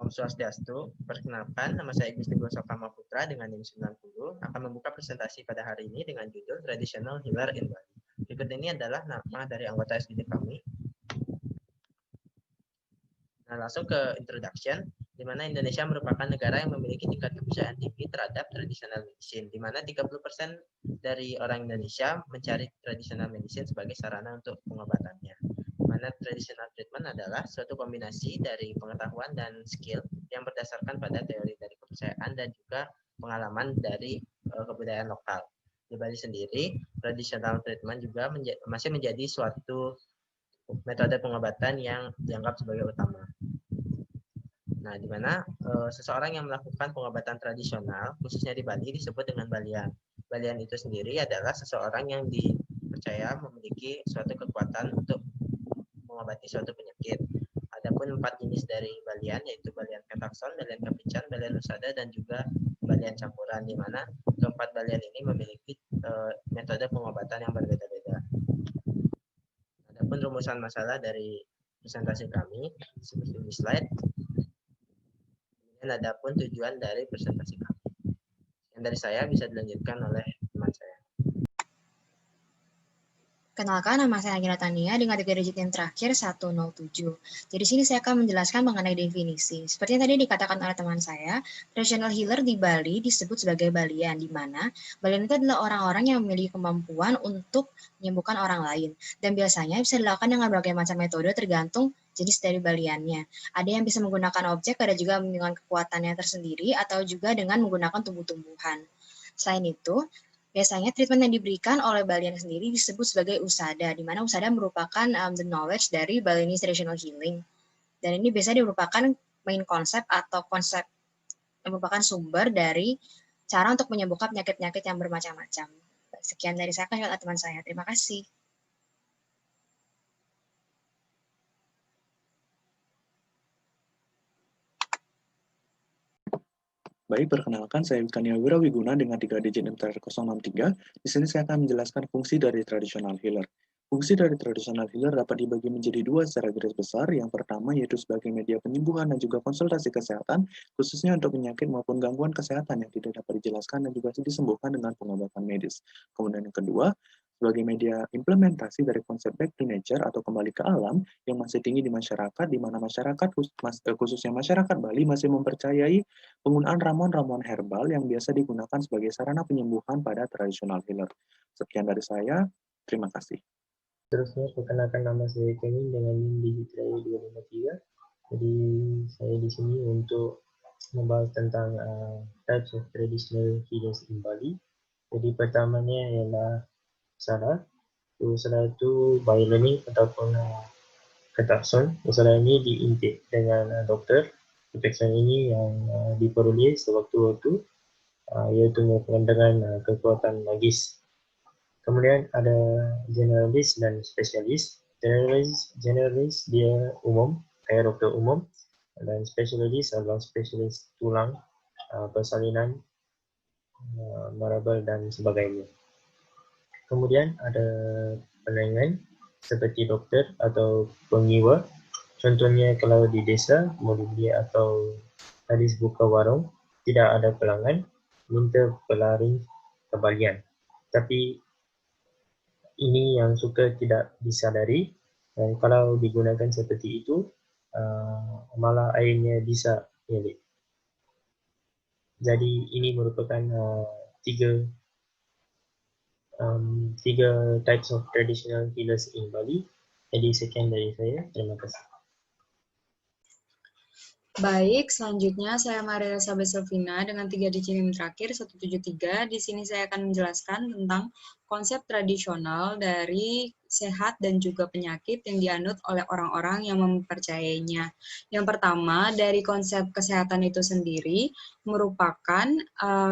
Om Swastiastu, perkenalkan nama saya Gusti Gosokama Putra dengan NIM 90 akan membuka presentasi pada hari ini dengan judul Traditional Healer in Bali. Berikut ini adalah nama dari anggota SGD kami. Nah, langsung ke introduction, di mana Indonesia merupakan negara yang memiliki tingkat kepercayaan tinggi terhadap traditional medicine, di mana 30% dari orang Indonesia mencari traditional medicine sebagai sarana untuk pengobatannya. Di mana traditional treatment adalah suatu kombinasi dari pengetahuan dan skill yang berdasarkan pada teori dari kepercayaan dan juga pengalaman dari kebudayaan lokal. Di Bali sendiri, traditional treatment juga masih menjadi suatu metode pengobatan yang dianggap sebagai utama. Nah, di mana seseorang yang melakukan pengobatan tradisional, khususnya di Bali, disebut dengan Balian. Balian itu sendiri adalah seseorang yang dipercaya memiliki suatu kekuatan untuk mengobati suatu penyakit. Adapun 4 jenis dari Balian, yaitu Balian Pentaxon, Balian Kapican, Balian Lusada, dan juga Balian Campuran, di mana keempat Balian ini memiliki metode pengobatan yang berbeda-beda. Adapun rumusan masalah dari presentasi kami seperti di slide. Dan adapun tujuan dari presentasi kami. Yang dari saya bisa dilanjutkan oleh teman saya. Kenalkan, nama saya Agina Tania dengan 3 digit yang terakhir 107. Jadi di sini saya akan menjelaskan mengenai definisi. Seperti yang tadi dikatakan oleh teman saya, traditional healer di Bali disebut sebagai Balian, di mana Balian itu adalah orang-orang yang memiliki kemampuan untuk menyembuhkan orang lain. Dan biasanya bisa dilakukan dengan berbagai macam metode tergantung jenis dari Baliannya. Ada yang bisa menggunakan objek, ada juga dengan kekuatannya tersendiri, atau juga dengan menggunakan tumbuh-tumbuhan. Selain itu, biasanya treatment yang diberikan oleh Balian sendiri disebut sebagai usada, di mana usada merupakan the knowledge dari Balinese traditional healing. Dan ini biasanya merupakan main konsep atau konsep yang merupakan sumber dari cara untuk menyembuhkan penyakit-penyakit yang bermacam-macam. Sekian dari saya, teman saya. Terima kasih. Baik, perkenalkan saya Wittania Wirawiguna dengan 3 digit MTR 063. Di sini saya akan menjelaskan fungsi dari traditional healer. Fungsi dari traditional healer dapat dibagi menjadi 2 secara garis besar. Yang pertama yaitu sebagai media penyembuhan dan juga konsultasi kesehatan, khususnya untuk penyakit maupun gangguan kesehatan yang tidak dapat dijelaskan dan juga disembuhkan dengan pengobatan medis. Kemudian yang kedua, sebagai media implementasi dari konsep back to nature atau kembali ke alam yang masih tinggi di masyarakat, di mana masyarakat, khususnya masyarakat Bali, masih mempercayai penggunaan ramuan-ramuan herbal yang biasa digunakan sebagai sarana penyembuhan pada traditional healer. Sekian dari saya, terima kasih. Terusnya, perkenalkan nama saya Kevin dengan NIM digit 253. Jadi, saya di sini untuk membahas tentang types of traditional healers in Bali. Jadi, pertamanya ialah usada. Usada itu by learning ataupun Pentaxon. Usada ini diintake dengan dokter. Pentaxon ini yang diperoleh sewaktu-waktu, iaitu dengan kekuatan magis. Kemudian ada generalis dan spesialis. Generalis dia umum, kayak dokter umum, dan spesialis adalah spesialis tulang, persalinan, marabel dan sebagainya. Kemudian ada penengan seperti dokter atau pengiwa. Contohnya kalau di desa, Molibli atau hadis buka warung, tidak ada pelanggan, minta pelaring kebalian. Tapi ini yang suka tidak disadari, dan kalau digunakan seperti itu, malah airnya bisa nyelip. Jadi ini merupakan tiga types of traditional healers in Bali. Jadi sekian dari saya, terima kasih. Baik, selanjutnya saya Maria Elizabeth Selvina dengan 3 digit yang terakhir 173. Di sini saya akan menjelaskan tentang konsep tradisional dari sehat dan juga penyakit yang dianut oleh orang-orang yang mempercayainya. Yang pertama, dari konsep kesehatan itu sendiri merupakan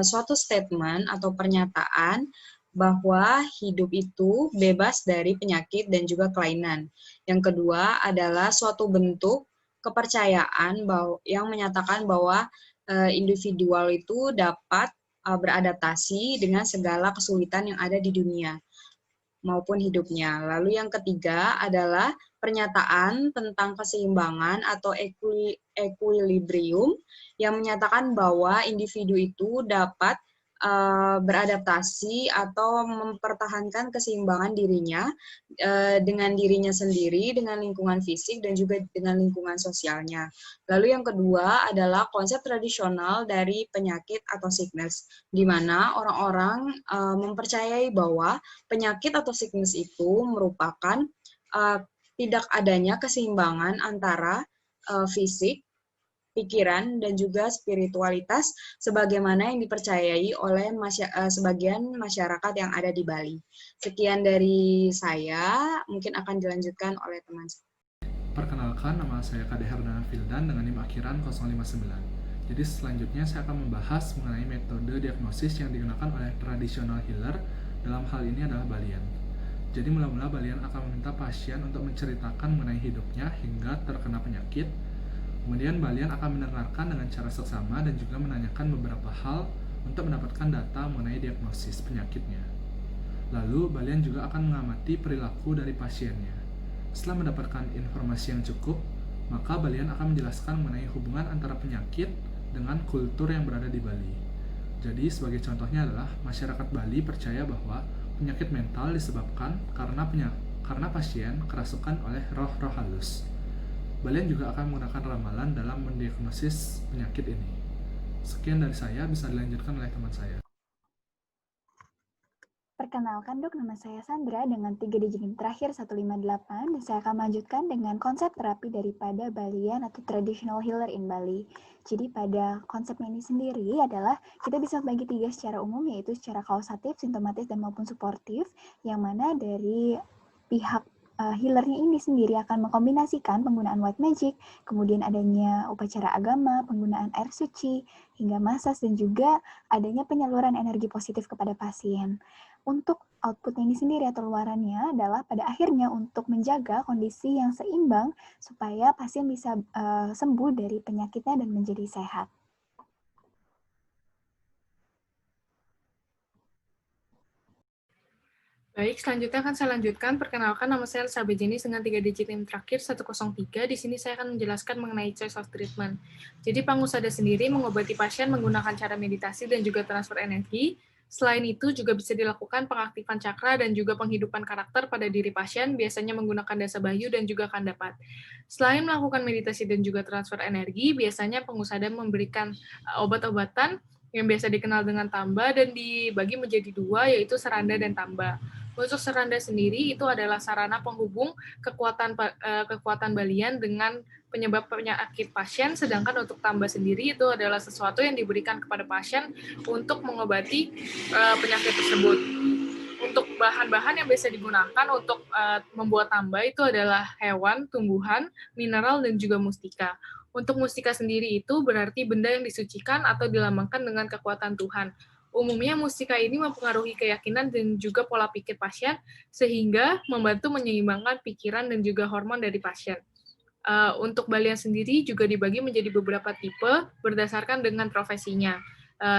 suatu statement atau pernyataan bahwa hidup itu bebas dari penyakit dan juga kelainan. Yang kedua adalah suatu bentuk kepercayaan yang menyatakan bahwa individual itu dapat beradaptasi dengan segala kesulitan yang ada di dunia. maupun hidupnya. Lalu yang ketiga adalah pernyataan tentang keseimbangan atau equilibrium yang menyatakan bahwa individu itu dapat beradaptasi atau mempertahankan keseimbangan dirinya dengan dirinya sendiri, dengan lingkungan fisik, dan juga dengan lingkungan sosialnya. Lalu yang kedua adalah konsep tradisional dari penyakit atau sickness, di mana orang-orang mempercayai bahwa penyakit atau sickness itu merupakan tidak adanya keseimbangan antara fisik, pikiran, dan juga spiritualitas sebagaimana yang dipercayai oleh sebagian masyarakat yang ada di Bali. Sekian dari saya, mungkin akan dilanjutkan oleh teman saya. Perkenalkan, nama saya Kade Herdana Fildan dengan NIM akhiran 059. Jadi selanjutnya saya akan membahas mengenai metode diagnosis yang digunakan oleh traditional healer, dalam hal ini adalah Balian. Jadi mula-mula Balian akan meminta pasien untuk menceritakan mengenai hidupnya hingga terkena penyakit. Kemudian Balian akan mendengarkan dengan cara seksama dan juga menanyakan beberapa hal untuk mendapatkan data mengenai diagnosis penyakitnya. Lalu Balian juga akan mengamati perilaku dari pasiennya. Setelah mendapatkan informasi yang cukup, maka Balian akan menjelaskan mengenai hubungan antara penyakit dengan kultur yang berada di Bali. Jadi sebagai contohnya adalah masyarakat Bali percaya bahwa penyakit mental disebabkan karena pasien kerasukan oleh roh-roh halus. Balian juga akan menggunakan ramalan dalam mendiagnosis penyakit ini. Sekian dari saya, bisa dilanjutkan oleh teman saya. Perkenalkan dok, nama saya Sandra dengan 3 digit NIM terakhir 158 dan saya akan melanjutkan dengan konsep terapi daripada Balian atau Traditional Healer in Bali. Jadi pada konsepnya ini sendiri adalah kita bisa bagi 3 secara umum, yaitu secara kausatif, simptomatis, dan maupun suportif, yang mana dari pihak healernya ini sendiri akan mengkombinasikan penggunaan white magic, kemudian adanya upacara agama, penggunaan air suci, hingga massage, dan juga adanya penyaluran energi positif kepada pasien. Untuk outputnya ini sendiri atau luarannya adalah pada akhirnya untuk menjaga kondisi yang seimbang supaya pasien bisa sembuh dari penyakitnya dan menjadi sehat. Baik, selanjutnya akan saya lanjutkan. Perkenalkan, nama saya Elsa Bejenis dengan 3 digit NIM terakhir 103. Di sini saya akan menjelaskan mengenai choice of treatment. Jadi pengusada sendiri mengobati pasien menggunakan cara meditasi dan juga transfer energi. Selain itu juga bisa dilakukan pengaktifan cakra dan juga penghidupan karakter pada diri pasien, biasanya menggunakan dasa bayu dan juga kandapat. Selain melakukan meditasi dan juga transfer energi, biasanya pengusada memberikan obat-obatan yang biasa dikenal dengan tamba dan dibagi menjadi 2, yaitu seranda dan tamba. Untuk seranda sendiri itu adalah sarana penghubung kekuatan Balian dengan penyebab penyakit pasien, sedangkan untuk tamba sendiri itu adalah sesuatu yang diberikan kepada pasien untuk mengobati penyakit tersebut. Untuk bahan-bahan yang biasa digunakan untuk membuat tamba itu adalah hewan, tumbuhan, mineral, dan juga mustika. Untuk mustika sendiri itu berarti benda yang disucikan atau dilambangkan dengan kekuatan Tuhan. Umumnya mustika ini mempengaruhi keyakinan dan juga pola pikir pasien, sehingga membantu menyeimbangkan pikiran dan juga hormon dari pasien. Untuk Balian sendiri juga dibagi menjadi beberapa tipe berdasarkan dengan profesinya.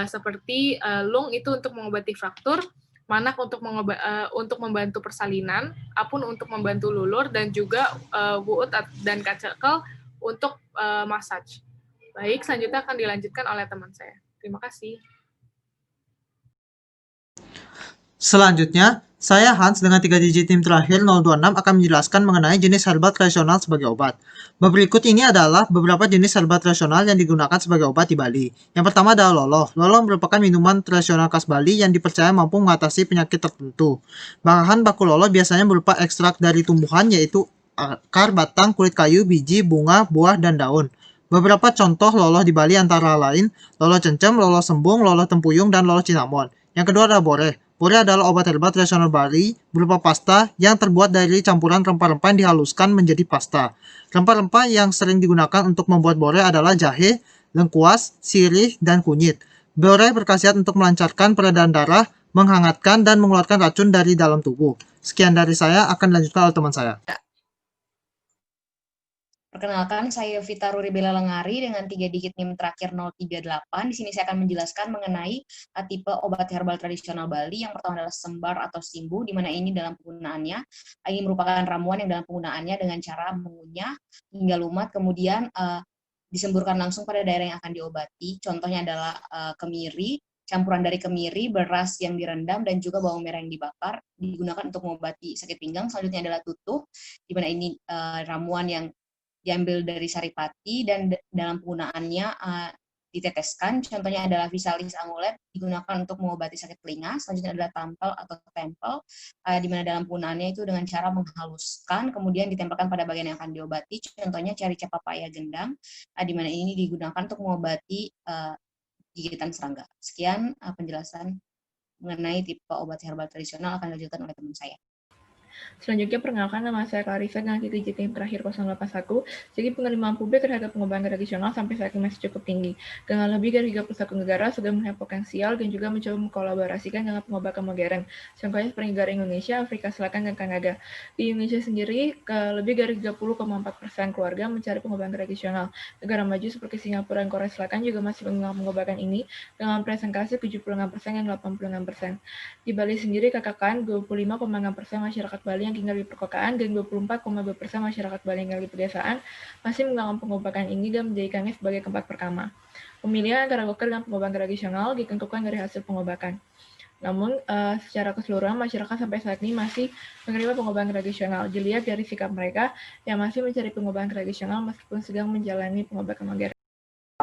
Seperti lung itu untuk mengobati fraktur, manak untuk membantu persalinan, apun untuk membantu lulur, dan juga wuut dan kacekel untuk massage. Baik, selanjutnya akan dilanjutkan oleh teman saya. Terima kasih. Selanjutnya, saya Hans dengan 3 digit NIM terakhir 026 akan menjelaskan mengenai jenis herbal tradisional sebagai obat. Berikut ini adalah beberapa jenis herbal tradisional yang digunakan sebagai obat di Bali. Yang pertama adalah loloh. Loloh merupakan minuman tradisional khas Bali yang dipercaya mampu mengatasi penyakit tertentu. Bahan baku loloh biasanya berupa ekstrak dari tumbuhan, yaitu akar, batang, kulit kayu, biji, bunga, buah, dan daun. Beberapa contoh loloh di Bali antara lain loloh cencem, loloh sembung, loloh tempuyung, dan loloh cinamon. Yang kedua adalah boreh. Boreh adalah obat herbal tradisional Bali berupa pasta yang terbuat dari campuran rempah-rempah yang dihaluskan menjadi pasta. Rempah-rempah yang sering digunakan untuk membuat boreh adalah jahe, lengkuas, sirih, dan kunyit. Boreh berkhasiat untuk melancarkan peredaran darah, menghangatkan, dan mengeluarkan racun dari dalam tubuh. Sekian dari saya, akan dilanjutkan oleh teman saya. Perkenalkan, saya Vita Ruribela Lengari dengan 3 digit NIM terakhir 038. Di sini saya akan menjelaskan mengenai tipe obat herbal tradisional Bali. Yang pertama adalah sembar atau simbu, di mana ini dalam penggunaannya, ini merupakan ramuan yang dalam penggunaannya dengan cara mengunyah hingga lumat, kemudian disemburkan langsung pada daerah yang akan diobati. Contohnya adalah kemiri, campuran dari kemiri, beras yang direndam, dan juga bawang merah yang dibakar, digunakan untuk mengobati sakit pinggang. Selanjutnya adalah tutup, di mana ini ramuan yang diambil dari saripati dan dalam penggunaannya diteteskan. Contohnya adalah Visalis Amulet, digunakan untuk mengobati sakit telinga. Selanjutnya adalah tampel atau tempel, di mana dalam penggunaannya itu dengan cara menghaluskan, kemudian ditempelkan pada bagian yang akan diobati. Contohnya carica papaya gendang, di mana ini digunakan untuk mengobati gigitan serangga. Sekian penjelasan mengenai tipe obat herbal tradisional akan dilanjutkan oleh teman saya. Selanjutnya, perkenalkan, nama saya Clarissa dengan titik tim terakhir 081. Jadi penerimaan publik terhadap pengobatan tradisional sampai saat ini masih cukup tinggi. Dengan lebih dari 31 negara sudah melihat potensial dan juga mencoba mengkolaborasikan dengan pengobatan modern. Contohnya seperti negara Indonesia, Afrika Selatan, dan Kanada. Di Indonesia sendiri, lebih dari 30,4% keluarga mencari pengobatan tradisional. Negara maju seperti Singapura dan Korea Selatan juga masih menggunakan pengobatan ini dengan presentasi 76% dan 86%. Di Bali sendiri, katakan 25,6% masyarakat Bali yang tinggal di perkotaan dan 24,2% masyarakat Bali yang tinggal di pedesaan masih menggunakan pengobatan ini dan menjadikannya sebagai tempat pertama. Pemilihan antara dokter dan pengobatan tradisional ditentukan dari hasil pengobatan. Namun, secara keseluruhan masyarakat sampai saat ini masih menerima pengobatan tradisional. Dilihat dari sikap mereka yang masih mencari pengobatan tradisional meskipun sedang menjalani pengobatan modern.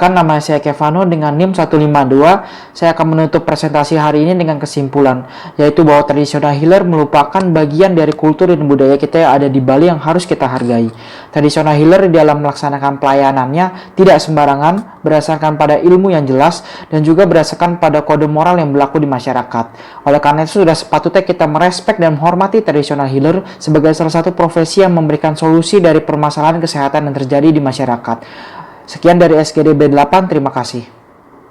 Nama saya Kevano dengan NIM 152. Saya akan menutup presentasi hari ini dengan kesimpulan, yaitu bahwa traditional healer merupakan bagian dari kultur dan budaya kita yang ada di Bali yang harus kita hargai. Traditional healer dalam melaksanakan pelayanannya tidak sembarangan, berdasarkan pada ilmu yang jelas dan juga berdasarkan pada kode moral yang berlaku di masyarakat. Oleh karena itu sudah sepatutnya kita merespek dan menghormati traditional healer sebagai salah satu profesi yang memberikan solusi dari permasalahan kesehatan yang terjadi di masyarakat. Sekian dari SGD B8, terima kasih.